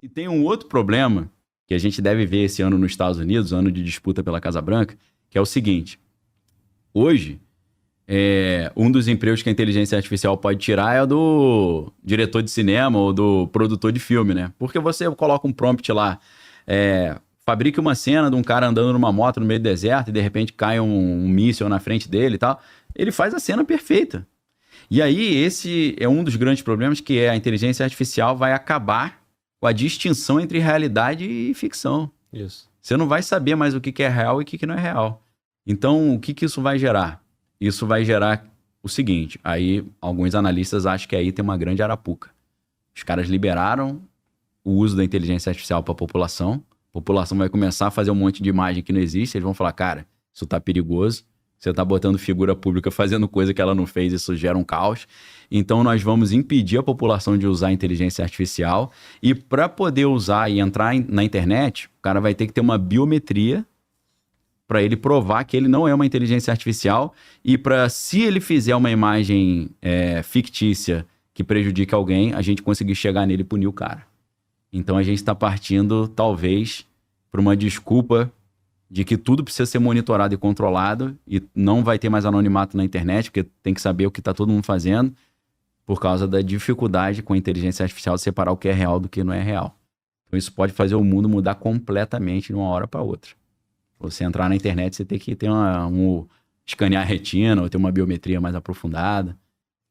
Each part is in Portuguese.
E tem um outro problema que a gente deve ver esse ano nos Estados Unidos, ano de disputa pela Casa Branca, que é o seguinte. Hoje, um dos empregos que a inteligência artificial pode tirar é o do diretor de cinema ou do produtor de filme, né? Porque você coloca um prompt lá, fabrique uma cena de um cara andando numa moto no meio do deserto e de repente cai um míssil na frente dele e tal. Ele faz a cena perfeita. E aí, esse é um dos grandes problemas, que é a inteligência artificial vai acabar com a distinção entre realidade e ficção. Isso. Você não vai saber mais o que é real e o que não é real. Então, o que isso vai gerar? Isso vai gerar o seguinte, aí alguns analistas acham que aí tem uma grande arapuca. Os caras liberaram o uso da inteligência artificial para a população vai começar a fazer um monte de imagem que não existe, eles vão falar, cara, isso tá perigoso, você tá botando figura pública fazendo coisa que ela não fez, isso gera um caos. Então nós vamos impedir a população de usar a inteligência artificial e para poder usar e entrar na internet, o cara vai ter que ter uma biometria para ele provar que ele não é uma inteligência artificial e para, se ele fizer uma imagem fictícia que prejudique alguém, a gente conseguir chegar nele e punir o cara. Então a gente está partindo, talvez, para uma desculpa de que tudo precisa ser monitorado e controlado e não vai ter mais anonimato na internet, porque tem que saber o que está todo mundo fazendo, por causa da dificuldade com a inteligência artificial de separar o que é real do que não é real. Então isso pode fazer o mundo mudar completamente de uma hora para outra. Você entrar na internet, você tem que ter escanear a retina ou ter uma biometria mais aprofundada.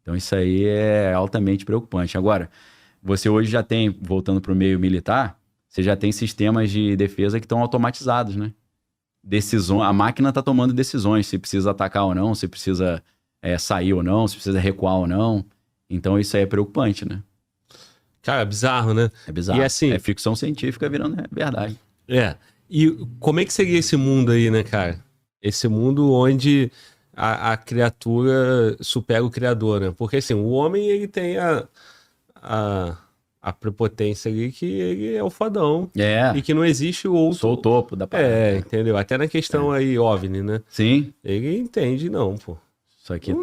Então isso aí é altamente preocupante. Agora, você hoje já tem, voltando para o meio militar, você já tem sistemas de defesa que estão automatizados, né? A máquina está tomando decisões, se precisa atacar ou não, se precisa sair ou não, se precisa recuar ou não. Então isso aí é preocupante, né? Cara, é bizarro, né? É bizarro. E assim, é ficção científica virando verdade. E como é que seria esse mundo aí, né, cara? Esse mundo onde a criatura supera o criador, né? Porque assim, o homem, ele tem a prepotência ali que ele é o fodão. É. E que não existe o outro. Sou o topo da parada. Entendeu? Até na questão aí, OVNI, né? Sim. Ele entende, não, pô. Isso aqui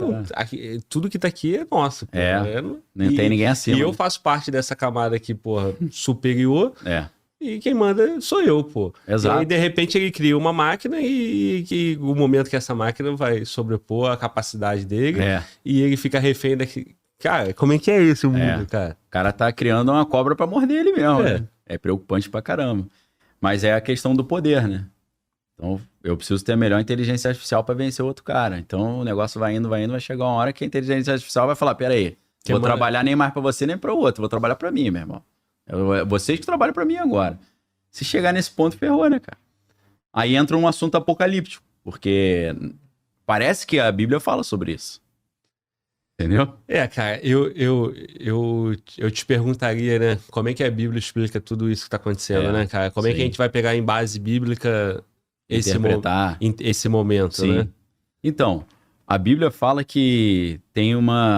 tudo que tá aqui é nosso, pô. Não tem ninguém acima. E eu faço parte dessa camada aqui, porra, superior. E quem manda sou eu, pô. Exato. E aí, de repente, ele cria uma máquina e o momento que essa máquina vai sobrepor a capacidade dele e ele fica refém daqui. Cara, como é que é esse o mundo, cara? O cara tá criando uma cobra pra morder ele mesmo, né? É preocupante pra caramba. Mas é a questão do poder, né? Então, eu preciso ter a melhor inteligência artificial pra vencer o outro cara. Então, o negócio vai indo, vai chegar uma hora que a inteligência artificial vai falar, peraí, vou trabalhar nem mais pra você, nem pra outro, vou trabalhar pra mim, meu irmão. Vocês que trabalham pra mim agora. Se chegar nesse ponto, ferrou, né, cara? Aí entra um assunto apocalíptico, porque parece que a Bíblia fala sobre isso. Entendeu? Cara, eu te perguntaria, né, como é que a Bíblia explica tudo isso que tá acontecendo, né, cara? Como é que a gente vai pegar em base bíblica esse momento, né? Então, a Bíblia fala que tem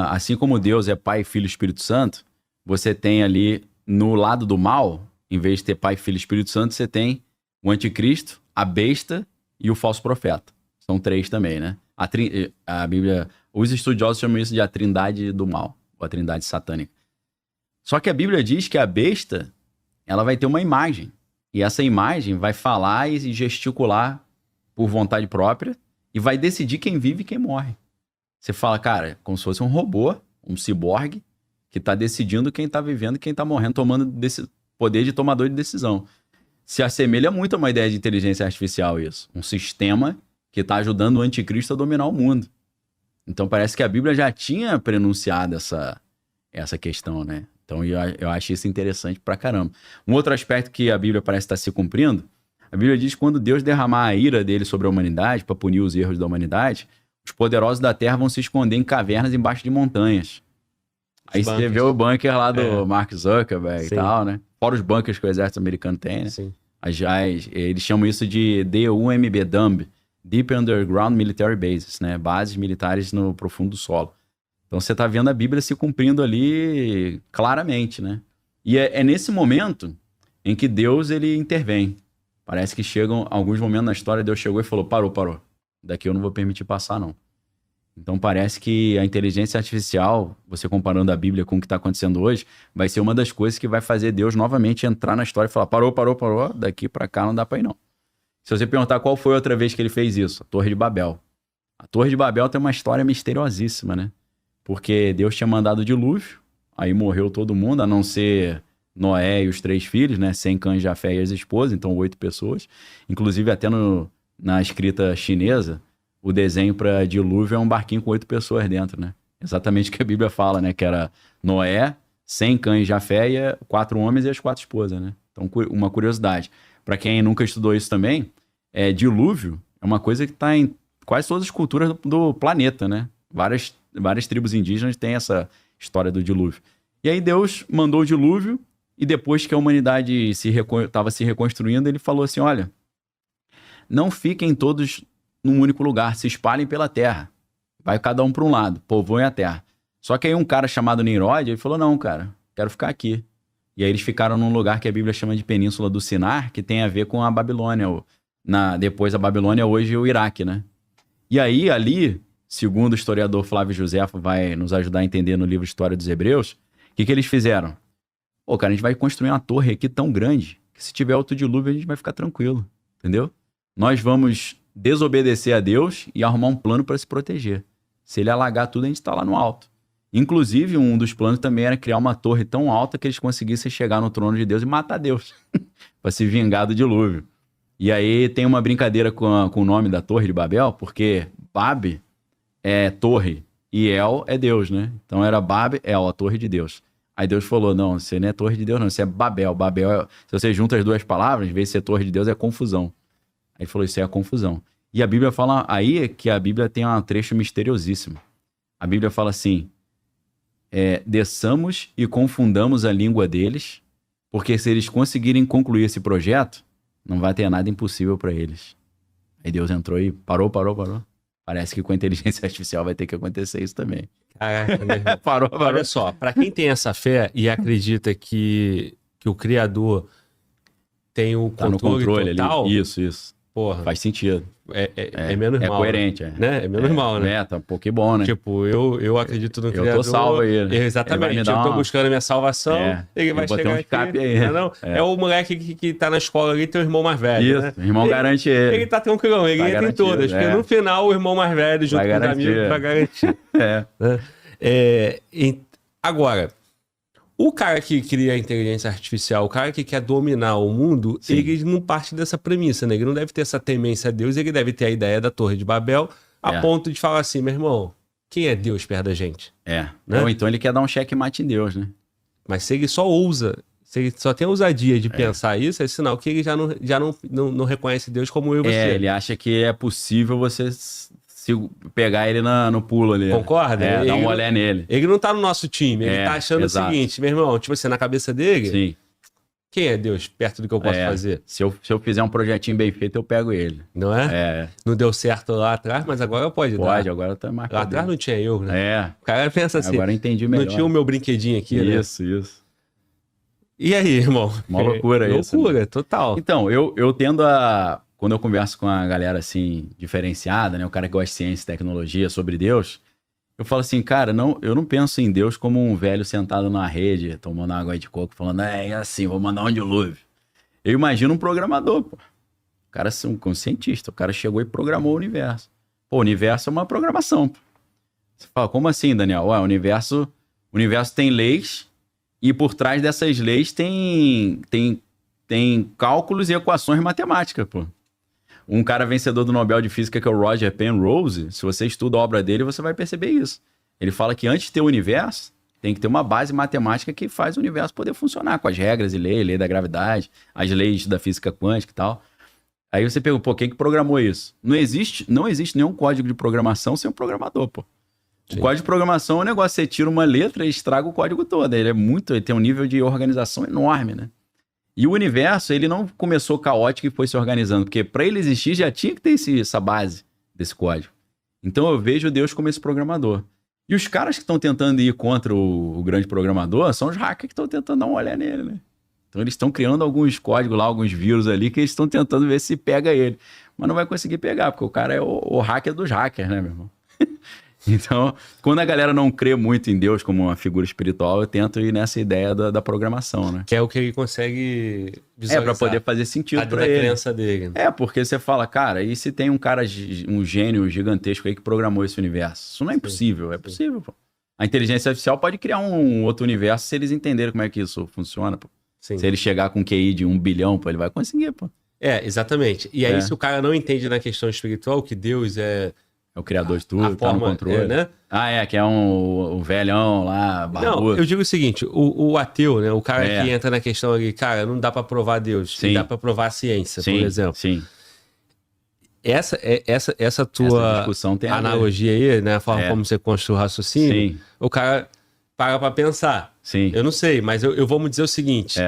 assim como Deus é Pai, Filho e Espírito Santo, você tem ali no lado do mal, em vez de ter Pai, Filho e Espírito Santo, você tem o anticristo, a besta e o falso profeta. São 3 também, né? A Bíblia, os estudiosos chamam isso de a trindade do mal, ou a trindade satânica. Só que a Bíblia diz que a besta, ela vai ter uma imagem. E essa imagem vai falar e gesticular por vontade própria e vai decidir quem vive e quem morre. Você fala, cara, como se fosse um robô, um ciborgue, que está decidindo quem está vivendo e quem está morrendo, tomando poder de tomador de decisão. Se assemelha muito a uma ideia de inteligência artificial isso. Um sistema que está ajudando o anticristo a dominar o mundo. Então parece que a Bíblia já tinha prenunciado essa questão, né? Então eu acho isso interessante pra caramba. Um outro aspecto que a Bíblia parece estar se cumprindo, a Bíblia diz que quando Deus derramar a ira dele sobre a humanidade, para punir os erros da humanidade, os poderosos da terra vão se esconder em cavernas embaixo de montanhas. Aí você vê o bunker lá do Mark Zuckerberg e tal, né? Fora os bunkers que o exército americano tem, né? Sim. Eles chamam isso de DUMB, DUMB, Deep Underground Military Bases, né? Bases militares no profundo do solo. Então você tá vendo a Bíblia se cumprindo ali claramente, né? E é nesse momento em que Deus, ele intervém. Parece que chegam alguns momentos na história, Deus chegou e falou, parou. Daqui eu não vou permitir passar, não. Então parece que a inteligência artificial, você comparando a Bíblia com o que está acontecendo hoje, vai ser uma das coisas que vai fazer Deus novamente entrar na história e falar, parou, daqui para cá não dá para ir não. Se você perguntar qual foi a outra vez que ele fez isso, a Torre de Babel. A Torre de Babel tem uma história misteriosíssima, né? Porque Deus tinha mandado o dilúvio, aí morreu todo mundo, a não ser Noé e os 3 filhos, né? Sem Cã, Jafé e as esposas, então 8 pessoas. Inclusive até na escrita chinesa, o desenho para dilúvio é um barquinho com 8 pessoas dentro, né? Exatamente o que a Bíblia fala, né? Que era Noé, Sem, Cã e Jafé, e 4 homens e as 4 esposas, né? Então, uma curiosidade. Para quem nunca estudou isso também, dilúvio é uma coisa que está em quase todas as culturas do planeta, né? Várias tribos indígenas têm essa história do dilúvio. E aí Deus mandou o dilúvio, e depois que a humanidade estava se reconstruindo, ele falou assim, olha, não fiquem todos num único lugar, se espalhem pela terra. Vai cada um para um lado, povoem a terra. Só que aí um cara chamado Nimrod, ele falou, não, cara, quero ficar aqui. E aí eles ficaram num lugar que a Bíblia chama de Península do Sinar, que tem a ver com a Babilônia, depois a Babilônia, hoje o Iraque, né? E aí, ali, segundo o historiador Flávio Josefo vai nos ajudar a entender no livro História dos Hebreus, o que eles fizeram? Pô, cara, a gente vai construir uma torre aqui tão grande que se tiver outro dilúvio a gente vai ficar tranquilo, entendeu? Nós vamos desobedecer a Deus e arrumar um plano para se proteger. Se ele alagar tudo, a gente está lá no alto. Inclusive, um dos planos também era criar uma torre tão alta que eles conseguissem chegar no trono de Deus e matar Deus, para se vingar do dilúvio. E aí tem uma brincadeira com o nome da Torre de Babel, porque Bab é torre e El é Deus, né? Então era Bab, El, a torre de Deus. Aí Deus falou, não, você não é torre de Deus não, você é Babel. Babel, se você junta as duas palavras, em vez de ser torre de Deus, é confusão. Aí ele falou, isso é a confusão. E a Bíblia fala, aí que a Bíblia tem um trecho misteriosíssimo. A Bíblia fala assim, desçamos e confundamos a língua deles, porque se eles conseguirem concluir esse projeto, não vai ter nada impossível para eles. Aí Deus entrou e parou. Parece que com a inteligência artificial vai ter que acontecer isso também. Caraca, parou. Olha só, para quem tem essa fé e acredita que o Criador tem o controle total... Ali. Isso. Porra. Faz sentido. É menos mal. É coerente, né? É menos mal, né? Tá um pouquinho bom, né? Tipo, eu acredito no Criador. Eu tô salvo aí, né? Exatamente. Eu tô buscando a minha salvação. Ele vai chegar aqui. Aí, é o moleque que tá na escola ali, tem o irmão mais velho. Isso, né? O irmão garante ele. Ele tá tranquilão, ele entra em todas. Porque no final, o irmão mais velho, junto com os amigos, vai garantir. Agora, o cara que cria a inteligência artificial, o cara que quer dominar o mundo, sim, ele não parte dessa premissa, né? Ele não deve ter essa temência a Deus, ele deve ter a ideia da Torre de Babel, a ponto de falar assim, meu irmão, quem é Deus perto da gente? Né? Ou então ele quer dar um checkmate em Deus, né? Mas se ele só ousa, se ele só tem a ousadia de pensar isso, é sinal que ele já não reconhece Deus como eu e você. Ele acha que é possível você... se pegar ele no pulo ali. Concorda? Dá um olé nele. Ele não tá no nosso time. Ele tá achando o seguinte, meu irmão, tipo assim, na cabeça dele, sim, quem é Deus perto do que eu posso fazer? Se eu fizer um projetinho bem feito, eu pego ele. Não é? Não deu certo lá atrás, mas agora pode dar. Pode, agora tá mais. Lá atrás não tinha eu, né? O cara pensa assim. Agora eu entendi melhor. Não tinha o meu brinquedinho aqui, né? Isso. E aí, irmão? Uma loucura isso. Loucura, né? Total. Então, eu tendo a... Quando eu converso com a galera, assim, diferenciada, né? O cara que gosta de ciência e tecnologia sobre Deus, eu falo assim, cara, eu não penso em Deus como um velho sentado na rede, tomando água de coco, falando, é assim, vou mandar um dilúvio. Eu imagino um programador, pô. O cara é um cientista, o cara chegou e programou o universo. Pô, o universo é uma programação, pô. Você fala, como assim, Daniel? Ué, o universo tem leis e por trás dessas leis tem cálculos e equações matemáticas, pô. Um cara vencedor do Nobel de Física, que é o Roger Penrose, se você estuda a obra dele, você vai perceber isso. Ele fala que antes de ter o universo, tem que ter uma base matemática que faz o universo poder funcionar, com as regras e lei da gravidade, as leis da física quântica e tal. Aí você pergunta, pô, quem que programou isso? Não existe nenhum código de programação sem um programador, pô. Sim. O código de programação é um negócio, você tira uma letra e estraga o código todo. Ele tem um nível de organização enorme, né? E o universo, ele não começou caótico e foi se organizando, porque para ele existir já tinha que ter essa base desse código. Então eu vejo Deus como esse programador. E os caras que estão tentando ir contra o grande programador são os hackers que estão tentando dar uma olhada nele, né? Então eles estão criando alguns códigos lá, alguns vírus ali, que eles estão tentando ver se pega ele. Mas não vai conseguir pegar, porque o cara é o hacker dos hackers, né, meu irmão? Então, quando a galera não crê muito em Deus como uma figura espiritual, eu tento ir nessa ideia da programação, né? Que é o que ele consegue visualizar. Pra poder fazer sentido pra ele. A crença dele. Né? Porque você fala, cara, e se tem um cara, um gênio gigantesco aí que programou esse universo? Isso não é impossível, é possível, pô. A inteligência artificial pode criar um outro universo se eles entenderem como é que isso funciona, pô. Sim. Se ele chegar com um QI de 1 bilhão, pô, ele vai conseguir, pô. Exatamente. E aí, se o cara não entende na questão espiritual que Deus é o criador de tudo, tá no controle. né? Que é um velhão lá, barbudo. Não, eu digo o seguinte, o ateu, né? O cara que entra na questão ali, cara, não dá pra provar Deus, não dá pra provar a ciência, por exemplo. Sim. Essa tua discussão tem analogia aí, né? A forma como você construiu o raciocínio, o cara para pra pensar. Sim. Eu não sei, mas eu vou me dizer o seguinte.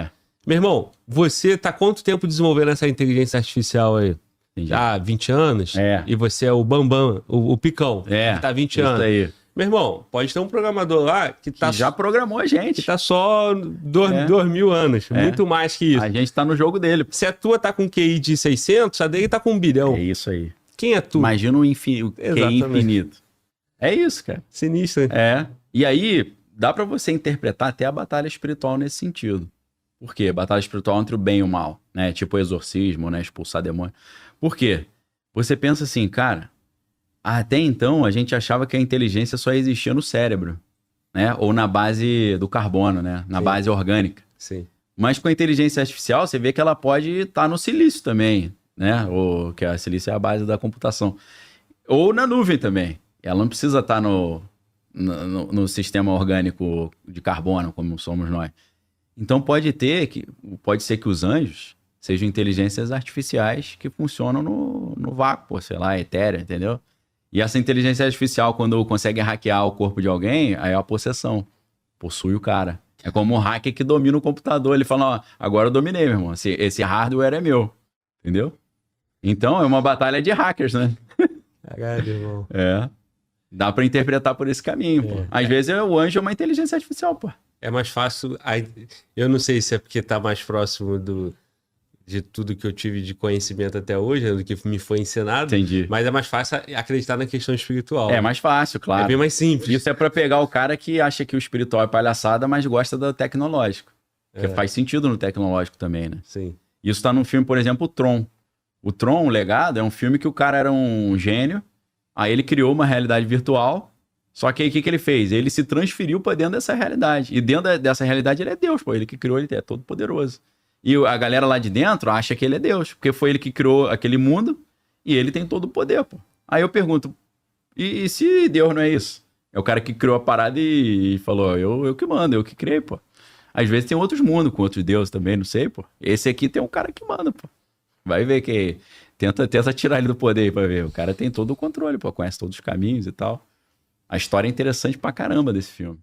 Meu irmão, você tá quanto tempo desenvolvendo essa inteligência artificial aí? Entendi. 20 anos? E você é o bambam, o picão, que tá 20 anos. Aí. Meu irmão, pode ter um programador lá que já programou a gente. Que tá só 2.000 anos, muito mais que isso. A gente tá no jogo dele. Se a tua tá com QI de 600, a dele tá com 1 bilhão. É isso aí. Quem é tu? Imagina o QI infinito. É isso, cara. Sinistro. E aí, dá pra você interpretar até a batalha espiritual nesse sentido. Por quê? Batalha espiritual entre o bem e o mal, né? Tipo exorcismo, né? Expulsar demônio. Por quê? Você pensa assim, cara, até então a gente achava que a inteligência só existia no cérebro, né? Ou na base do carbono, né? Na base orgânica. Sim. Mas com a inteligência artificial, você vê que ela pode estar no silício também, né? Ou que a silício é a base da computação. Ou na nuvem também. Ela não precisa estar no sistema orgânico de carbono, como somos nós. Então pode ser que os anjos sejam inteligências artificiais que funcionam no vácuo, sei lá, etéreo, entendeu? E essa inteligência artificial, quando consegue hackear o corpo de alguém, aí é a possessão. Possui o cara. É como um hacker que domina o computador. Ele fala, ó, agora eu dominei, meu irmão. Esse hardware é meu. Entendeu? Então é uma batalha de hackers, né? Caralho, irmão. Dá pra interpretar por esse caminho, pô. Às vezes o anjo é uma inteligência artificial, pô. É mais fácil. Eu não sei se é porque tá mais próximo de tudo que eu tive de conhecimento até hoje, né, do que me foi ensinado. Entendi. Mas é mais fácil acreditar na questão espiritual. É mais fácil, claro. É bem mais simples. Isso é pra pegar o cara que acha que o espiritual é palhaçada, mas gosta do tecnológico. Porque faz sentido no tecnológico também, né? Sim. Isso tá num filme, por exemplo, o Tron. O Tron, o Legado, é um filme que o cara era um gênio, aí ele criou uma realidade virtual. Só que aí o que ele fez? Ele se transferiu para dentro dessa realidade. E dentro dessa realidade ele é Deus, pô. Ele que criou, ele é todo poderoso. E a galera lá de dentro acha que ele é Deus, porque foi ele que criou aquele mundo e ele tem todo o poder, pô. Aí eu pergunto, e se Deus não é isso? É o cara que criou a parada e falou, eu que mando, eu que criei, pô. Às vezes tem outros mundos com outros deuses também, não sei, pô. Esse aqui tem um cara que manda, pô. Vai ver que tenta tirar ele do poder aí pra ver. O cara tem todo o controle, pô. Conhece todos os caminhos e tal. A história é interessante pra caramba desse filme.